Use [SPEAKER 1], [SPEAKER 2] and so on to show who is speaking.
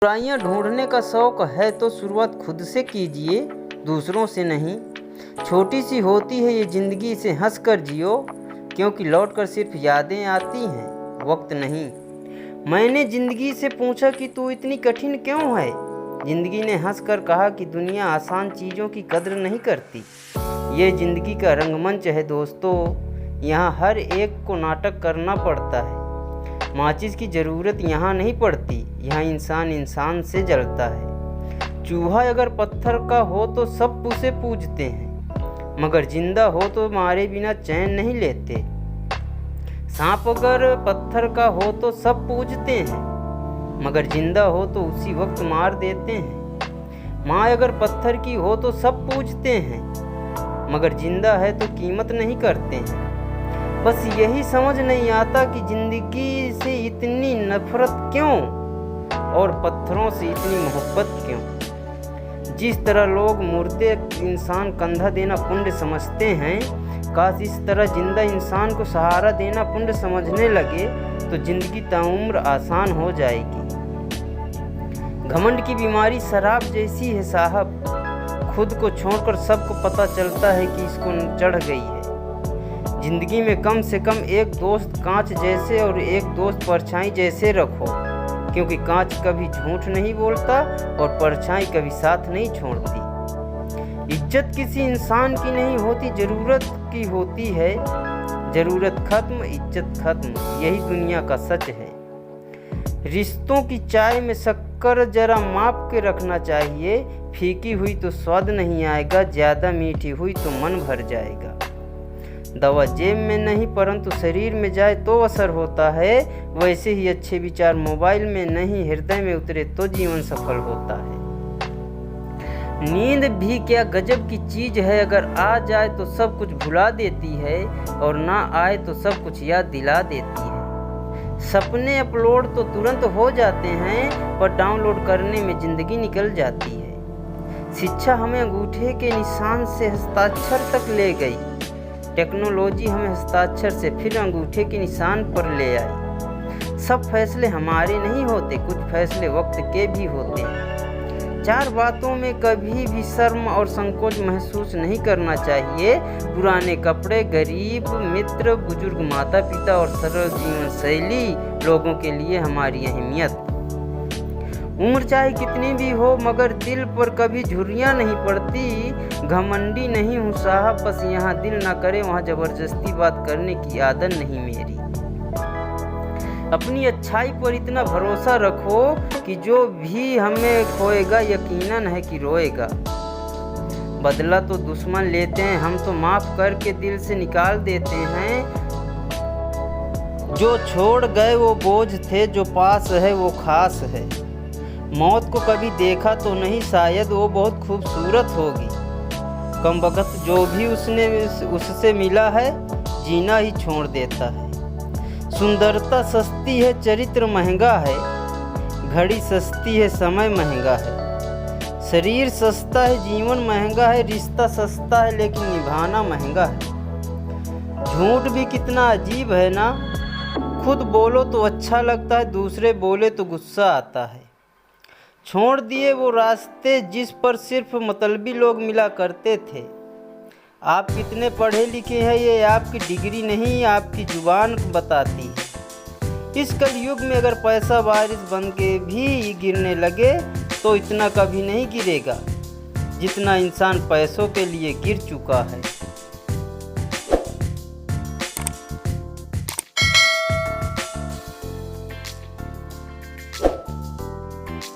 [SPEAKER 1] बुराइयां ढूंढने का शौक है तो शुरुआत खुद से कीजिए, दूसरों से नहीं। छोटी सी होती है ये ज़िंदगी, से हंस कर जियो, क्योंकि लौट कर सिर्फ यादें आती हैं, वक्त नहीं। मैंने ज़िंदगी से पूछा कि तू इतनी कठिन क्यों है। ज़िंदगी ने हंस कर कहा कि दुनिया आसान चीज़ों की कद्र नहीं करती। ये ज़िंदगी का रंगमंच है दोस्तों, यहाँ हर एक को नाटक करना पड़ता है। माचिस की ज़रूरत यहाँ नहीं पड़ती, यहाँ इंसान इंसान से जलता है। चूहा अगर पत्थर का हो तो सब उसे पूजते हैं, मगर जिंदा हो तो मारे बिना चैन नहीं लेते। सांप अगर पत्थर का हो तो सब पूजते हैं, मगर जिंदा हो तो उसी वक्त मार देते हैं। माँ अगर पत्थर की हो तो सब पूजते हैं, मगर जिंदा है तो कीमत नहीं करते हैं। बस यही समझ नहीं आता कि ज़िंदगी से इतनी नफरत क्यों और पत्थरों से इतनी मोहब्बत क्यों। जिस तरह लोग मुर्दे इंसान कंधा देना पुण्य समझते हैं, काश इस तरह जिंदा इंसान को सहारा देना पुण्य समझने लगे तो ज़िंदगी ताउम्र आसान हो जाएगी। घमंड की बीमारी शराब जैसी है साहब, खुद को छोड़कर सबको पता चलता है कि इसको चढ़ गई है। ज़िंदगी में कम से कम एक दोस्त कांच जैसे और एक दोस्त परछाई जैसे रखो, क्योंकि कांच कभी झूठ नहीं बोलता और परछाई कभी साथ नहीं छोड़ती। इज्जत किसी इंसान की नहीं होती, ज़रूरत की होती है। ज़रूरत खत्म, इज्जत खत्म, यही दुनिया का सच है। रिश्तों की चाय में शक्कर जरा माप के रखना चाहिए, फीकी हुई तो स्वाद नहीं आएगा, ज़्यादा मीठी हुई तो मन भर जाएगा। दवा जेब में नहीं परंतु शरीर में जाए तो असर होता है, वैसे ही अच्छे विचार मोबाइल में नहीं हृदय में उतरे तो जीवन सफल होता है। नींद भी क्या गजब की चीज है, अगर आ जाए तो सब कुछ भुला देती है और ना आए तो सब कुछ याद दिला देती है। सपने अपलोड तो तुरंत हो जाते हैं, पर डाउनलोड करने में जिंदगी निकल जाती है। शिक्षा हमें अंगूठे के निशान से हस्ताक्षर तक ले गई, टेक्नोलॉजी हमें हस्ताक्षर से फिर अंगूठे के निशान पर ले आई। सब फैसले हमारे नहीं होते, कुछ फैसले वक्त के भी होते हैं। चार बातों में कभी भी शर्म और संकोच महसूस नहीं करना चाहिए। पुराने कपड़े, गरीब मित्र, बुजुर्ग माता पिता और सरल जीवन शैली लोगों के लिए हमारी अहमियत। उम्र चाहे कितनी भी हो, मगर दिल पर कभी झुर्रियाँ नहीं पड़ती। घमंडी नहीं हूँ साहब, बस यहाँ दिल ना करे वहाँ ज़बरदस्ती बात करने की आदत नहीं मेरी। अपनी अच्छाई पर इतना भरोसा रखो कि जो भी हमें खोएगा यकीनन है कि रोएगा। बदला तो दुश्मन लेते हैं, हम तो माफ़ करके दिल से निकाल देते हैं। जो छोड़ गए वो बोझ थे, जो पास है वो खास है। मौत को कभी देखा तो नहीं, शायद वो बहुत खूबसूरत होगी। कमबख्त जो भी उससे मिला है, जीना ही छोड़ देता है। सुंदरता सस्ती है, चरित्र महंगा है। घड़ी सस्ती है, समय महंगा है। शरीर सस्ता है, जीवन महंगा है। रिश्ता सस्ता है, लेकिन निभाना महंगा है। झूठ भी कितना अजीब है ना, खुद बोलो तो अच्छा लगता है, दूसरे बोले तो गुस्सा आता है। छोड़ दिए वो रास्ते जिस पर सिर्फ मतलबी लोग मिला करते थे। आप कितने पढ़े लिखे हैं ये आपकी डिग्री नहीं, आपकी जुबान बताती है। इस कलयुग में अगर पैसा बारिश बन के भी गिरने लगे तो इतना कभी नहीं गिरेगा जितना इंसान पैसों के लिए गिर चुका है।